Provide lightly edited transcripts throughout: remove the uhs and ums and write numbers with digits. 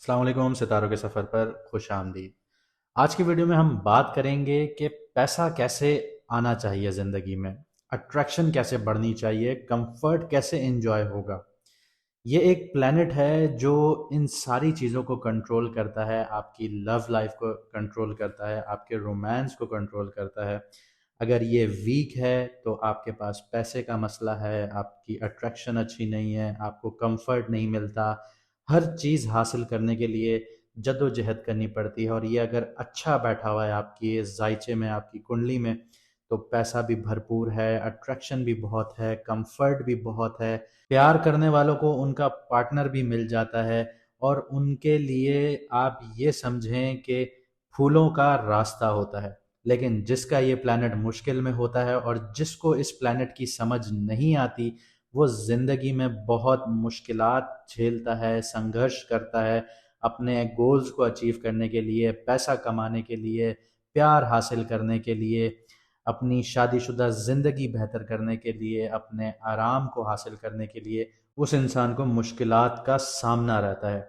अस्सलाम वालेकुम। सितारों के सफ़र पर खुश आमदीद। आज की वीडियो में हम बात करेंगे कि पैसा कैसे आना चाहिए ज़िंदगी में, अट्रैक्शन कैसे बढ़नी चाहिए, कंफर्ट कैसे एंजॉय होगा। ये एक प्लेनेट है जो इन सारी चीज़ों को कंट्रोल करता है, आपकी लव लाइफ को कंट्रोल करता है, आपके रोमांस को कंट्रोल करता है। अगर ये वीक है तो आपके पास पैसे का मसला है, आपकी अट्रैक्शन अच्छी नहीं है, आपको कंफर्ट नहीं मिलता, हर चीज़ हासिल करने के लिए जद्दोजहद करनी पड़ती है। और ये अगर अच्छा बैठा हुआ है आपकी जायचे में, आपकी कुंडली में, तो पैसा भी भरपूर है, अट्रैक्शन भी बहुत है, कंफर्ट भी बहुत है, प्यार करने वालों को उनका पार्टनर भी मिल जाता है। और उनके लिए आप ये समझें कि फूलों का रास्ता होता है। लेकिन जिसका ये प्लैनेट मुश्किल में होता है और जिसको इस प्लैनेट की समझ नहीं आती, वो ज़िंदगी में बहुत मुश्किलात झेलता है, संघर्ष करता है अपने गोल्स को अचीव करने के लिए, पैसा कमाने के लिए, प्यार हासिल करने के लिए, अपनी शादीशुदा ज़िंदगी बेहतर करने के लिए, अपने आराम को हासिल करने के लिए उस इंसान को मुश्किलात का सामना रहता है।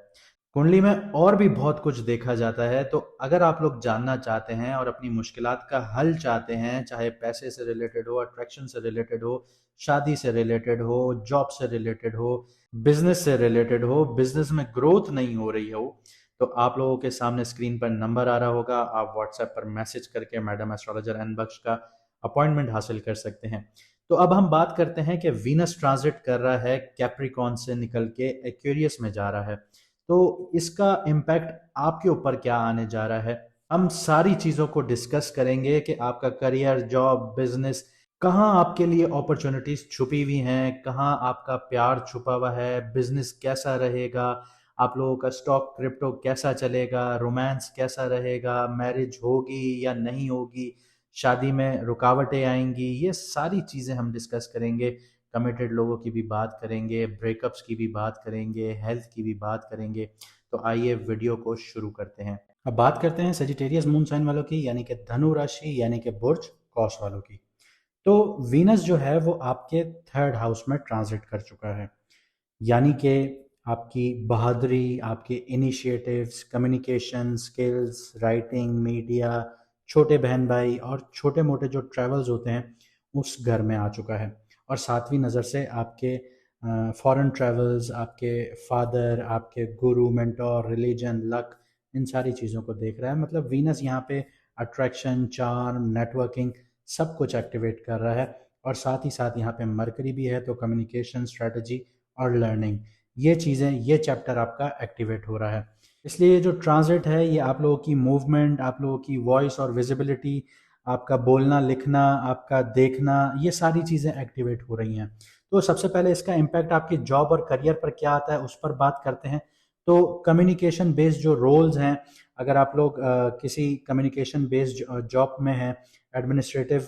कुंडली में और भी बहुत कुछ देखा जाता है, तो अगर आप लोग जानना चाहते हैं और अपनी मुश्किलात का हल चाहते हैं, चाहे पैसे से रिलेटेड हो, अट्रैक्शन से रिलेटेड हो, शादी से रिलेटेड हो, जॉब से रिलेटेड हो, बिजनेस से रिलेटेड हो, बिजनेस में ग्रोथ नहीं हो रही हो, तो आप लोगों के सामने स्क्रीन पर नंबर आ रहा होगा, आप व्हाट्सएप पर मैसेज करके मैडम एस्ट्रोलॉजर एन बख्श का अपॉइंटमेंट हासिल कर सकते हैं। तो अब हम बात करते हैं कि वीनस ट्रांजिट कर रहा है कैप्रिकॉन से निकल के एक्वेरियस में जा रहा है, तो इसका इम्पैक्ट आपके ऊपर क्या आने जा रहा है। हम सारी चीज़ों को डिस्कस करेंगे कि आपका करियर, जॉब, बिजनेस, कहाँ आपके लिए अपॉर्चुनिटीज छुपी हुई हैं, कहाँ आपका प्यार छुपा हुआ है, बिजनेस कैसा रहेगा, आप लोगों का स्टॉक क्रिप्टो कैसा चलेगा, रोमांस कैसा रहेगा, मैरिज होगी या नहीं होगी, शादी में रुकावटें आएंगी, ये सारी चीज़ें हम डिस्कस करेंगे। कमिटेड लोगों की भी बात करेंगे, ब्रेकअप्स की भी बात करेंगे, हेल्थ की भी बात करेंगे। तो आइए वीडियो को शुरू करते हैं। अब बात करते हैं सेजिटेरियस मून साइन वालों की, यानी कि धनु राशि, यानी कि बुर्ज कौस वालों की। तो वीनस जो है वो आपके थर्ड हाउस में ट्रांजिट कर चुका है, यानी कि आपकी बहादुरी, आपके initiatives, communication skills, writing, media, छोटे बहन भाई और छोटे मोटे जो ट्रैवल्स होते हैं उस घर में आ चुका है। और सातवीं नज़र से आपके फॉरेन ट्रैवल्स, आपके फादर, आपके गुरु, मेंटोर, रिलीजन, लक, इन सारी चीज़ों को देख रहा है। मतलब वीनस यहाँ पे अट्रैक्शन, चार्म, नेटवर्किंग सब कुछ एक्टिवेट कर रहा है। और साथ ही साथ यहाँ पे मरकरी भी है, तो कम्युनिकेशन, स्ट्रेटजी और लर्निंग, ये चीज़ें, ये चैप्टर आपका एक्टिवेट हो रहा है। इसलिए जो ट्रांजिट है ये आप लोगों की मूवमेंट, आप लोगों की वॉइस और विजिबिलिटी, आपका बोलना, लिखना, आपका देखना, ये सारी चीज़ें एक्टिवेट हो रही हैं। तो सबसे पहले इसका इम्पैक्ट आपकी जॉब और करियर पर क्या आता है उस पर बात करते हैं। तो कम्युनिकेशन बेस्ड जो रोल्स हैं, अगर आप लोग किसी कम्युनिकेशन बेस्ड जॉब में हैं, एडमिनिस्ट्रेटिव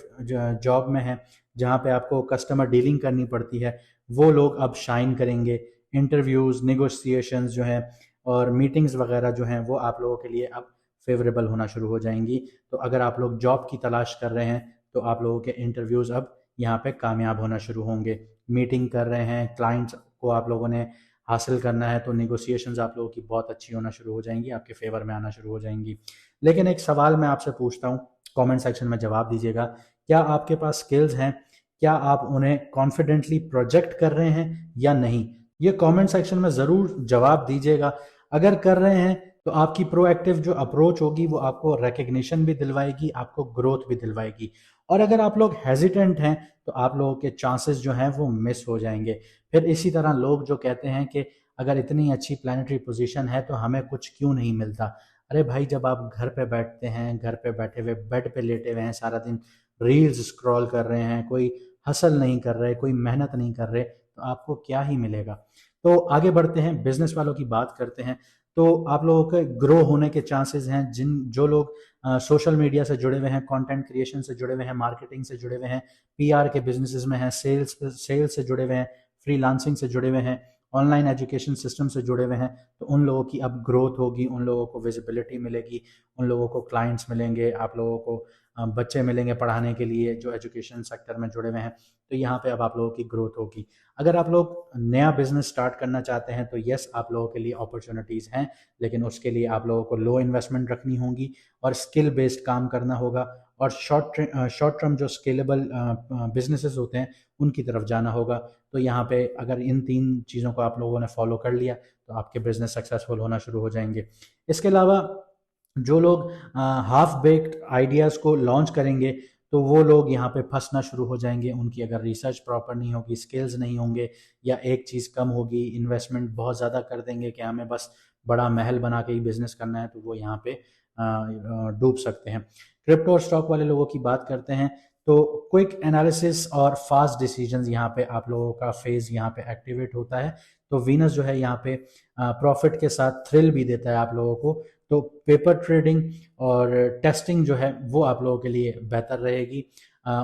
जॉब में हैं, जहाँ पे आपको कस्टमर डीलिंग करनी पड़ती है, वो लोग अब शाइन करेंगे। इंटरव्यूज़, नेगोशिएशंस जो हैं और मीटिंग्स वगैरह जो हैं वो आप लोगों के लिए अब फेवरेबल होना शुरू हो जाएंगी। तो अगर आप लोग जॉब की तलाश कर रहे हैं तो आप लोगों के इंटरव्यूज़ अब यहाँ पे कामयाब होना शुरू होंगे। मीटिंग कर रहे हैं, क्लाइंट्स को आप लोगों ने हासिल करना है, तो नेगोशिएशंस आप लोगों की बहुत अच्छी होना शुरू हो जाएंगी, आपके फेवर में आना शुरू हो जाएंगी। लेकिन एक सवाल मैं आपसे पूछता हूँ, कमेंट सेक्शन में जवाब दीजिएगा। क्या आपके पास स्किल्स हैं? क्या आप उन्हें कॉन्फिडेंटली प्रोजेक्ट कर रहे हैं या नहीं? ये कमेंट सेक्शन में ज़रूर जवाब दीजिएगा। अगर कर रहे हैं तो आपकी प्रोएक्टिव जो अप्रोच होगी वो आपको रिकग्निशन भी दिलवाएगी, आपको ग्रोथ भी दिलवाएगी। और अगर आप लोग हेजिटेंट हैं तो आप लोगों के चांसेस जो हैं वो मिस हो जाएंगे। फिर इसी तरह लोग जो कहते हैं कि अगर इतनी अच्छी प्लानिटरी पोजीशन है तो हमें कुछ क्यों नहीं मिलता। अरे भाई, जब आप घर पे बैठते हैं, घर पे बैठे हुए बेड पे लेटे हुए हैं, सारा दिन रील्स स्क्रॉल कर रहे हैं, कोई हसल नहीं कर रहे, कोई मेहनत नहीं कर रहे, तो आपको क्या ही मिलेगा। तो आगे बढ़ते हैं, बिजनेस वालों की बात करते हैं। तो आप लोगों के ग्रो होने के चांसेस हैं। जो लोग सोशल मीडिया से जुड़े हुए हैं, कंटेंट क्रिएशन से जुड़े हुए हैं, मार्केटिंग से जुड़े हुए हैं, पीआर के बिजनेसेस में हैं, सेल्स से जुड़े हुए हैं, फ्रीलांसिंग से जुड़े हुए हैं, ऑनलाइन एजुकेशन सिस्टम से जुड़े हुए हैं, तो उन लोगों की अब ग्रोथ होगी, उन लोगों को विजिबिलिटी मिलेगी, उन लोगों को क्लाइंट्स मिलेंगे, आप लोगों को बच्चे मिलेंगे पढ़ाने के लिए जो एजुकेशन सेक्टर में जुड़े हुए हैं, तो यहाँ पे अब आप लोगों की ग्रोथ होगी। अगर आप लोग नया बिजनेस स्टार्ट करना चाहते हैं तो यस, आप लोगों के लिए अपॉर्चुनिटीज़ हैं, लेकिन उसके लिए आप लोगों को लो इन्वेस्टमेंट रखनी होगी और स्किल बेस्ड काम करना होगा, और शॉर्ट टर्म जो स्केलेबल बिजनेसेस होते हैं उनकी तरफ जाना होगा। तो यहाँ पे अगर इन 3 चीज़ों को आप लोगों ने फॉलो कर लिया तो आपके बिजनेस सक्सेसफुल होना शुरू हो जाएंगे। इसके अलावा जो लोग हाफ बेक्ड आइडियाज़ को लॉन्च करेंगे तो वो लोग यहाँ पे फंसना शुरू हो जाएंगे। उनकी अगर रिसर्च प्रॉपर नहीं होगी, स्किल्स नहीं होंगे, या एक चीज़ कम होगी, इन्वेस्टमेंट बहुत ज़्यादा कर देंगे कि हमें बस बड़ा महल बना के ही बिजनेस करना है, तो वो यहाँ पे डूब सकते हैं। क्रिप्टो और स्टॉक वाले लोगों की बात करते हैं तो क्विक एनालिसिस और फास्ट डिसीजंस यहाँ पे आप लोगों का फेज यहाँ पे एक्टिवेट होता है। तो वीनस जो है यहाँ पे प्रॉफिट के साथ थ्रिल भी देता है आप लोगों को। तो पेपर ट्रेडिंग और टेस्टिंग जो है वो आप लोगों के लिए बेहतर रहेगी।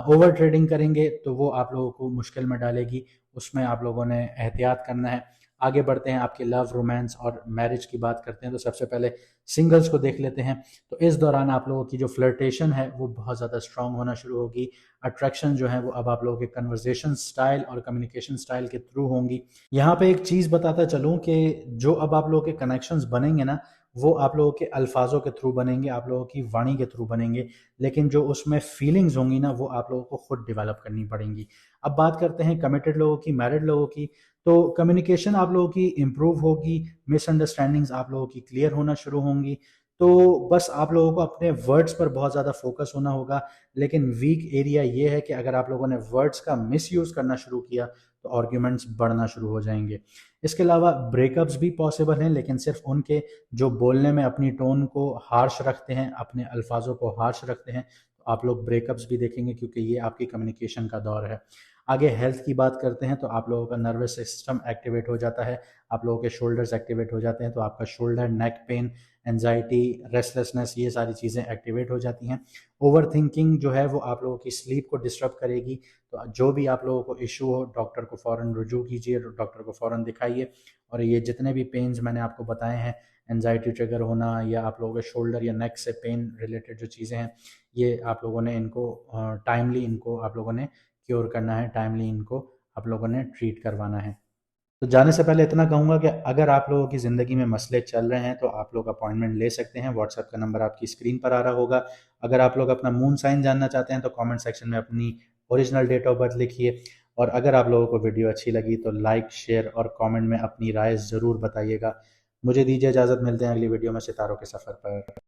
ओवर ट्रेडिंग करेंगे तो वो आप लोगों को मुश्किल में डालेगी, उसमें आप लोगों ने एहतियात करना है। आगे बढ़ते हैं, आपके लव, रोमांस और मैरिज की बात करते हैं। तो सबसे पहले सिंगल्स को देख लेते हैं। तो इस दौरान आप लोगों की जो फ्लर्टेशन है वो बहुत ज़्यादा स्ट्रांग होना शुरू होगी। अट्रैक्शन जो है वो अब आप लोगों के कन्वर्जेशन स्टाइल और कम्युनिकेशन स्टाइल के थ्रू होंगी। यहाँ पे एक चीज़ बताता चलूँ कि जो अब आप लोगों के कनेक्शंस बनेंगे ना, वो आप लोगों के अल्फाजों के थ्रू बनेंगे, आप लोगों की वाणी के थ्रू बनेंगे, लेकिन जो उसमें फीलिंग्स होंगी ना वो आप लोगों को खुद डेवलप करनी पड़ेंगी। अब बात करते हैं कमिटेड लोगों की, मैरिड लोगों की। तो कम्युनिकेशन आप लोगों की इम्प्रूव होगी, मिसअंडरस्टैंडिंग्स आप लोगों की क्लियर होना शुरू होंगी। तो बस आप लोगों को अपने वर्ड्स पर बहुत ज़्यादा फोकस होना होगा। लेकिन वीक एरिया ये है कि अगर आप लोगों ने वर्ड्स का मिसयूज़ करना शुरू किया तो आर्ग्यूमेंट्स बढ़ना शुरू हो जाएंगे। इसके अलावा ब्रेकअप्स भी पॉसिबल हैं, लेकिन सिर्फ उनके जो बोलने में अपनी टोन को हार्श रखते हैं, अपने अल्फाजों को हार्श रखते हैं, तो आप लोग ब्रेकअप्स भी देखेंगे, क्योंकि ये आपकी कम्युनिकेशन का दौर है। आगे हेल्थ की बात करते हैं तो आप लोगों का नर्वस सिस्टम एक्टिवेट हो जाता है, आप लोगों के शोल्डर्स एक्टिवेट हो जाते हैं, तो आपका shoulder, neck pain, anxiety, restlessness, ये सारी चीज़ें एक्टिवेट हो जाती हैं। ओवर थिंकिंग जो है वो आप लोगों की स्लीप को डिस्टर्ब करेगी। तो जो भी आप लोगों को इशू हो, डॉक्टर को फ़ौरन रुजू कीजिए, डॉक्टर को फ़ौरन दिखाइए। और ये जितने भी पेन्स मैंने आपको बताए हैं, एंजाइटी ट्रिगर होना या आप लोगों के शोल्डर या नेक से पेन रिलेटेड जो चीज़ें हैं, ये आप लोगों ने इनको टाइमली इनको आप लोगों ने क्योर करना है, टाइमली इनको आप लोगों ने ट्रीट करवाना है। तो जाने से पहले इतना कहूँगा कि अगर आप लोगों की ज़िंदगी में मसले चल रहे हैं तो आप लोग अपॉइंटमेंट ले सकते हैं। व्हाट्सएप का नंबर आपकी स्क्रीन पर आ रहा होगा। अगर आप लोग अपना मून साइन जानना चाहते हैं तो कमेंट सेक्शन में अपनी ओरिजिनल डेट ऑफ बर्थ लिखिए। और अगर आप लोगों को वीडियो अच्छी लगी तो लाइक, शेयर और कमेंट में अपनी राय ज़रूर बताइएगा। मुझे दीजिए इजाज़त, मिलते हैं अगली वीडियो में सितारों के सफ़र पर।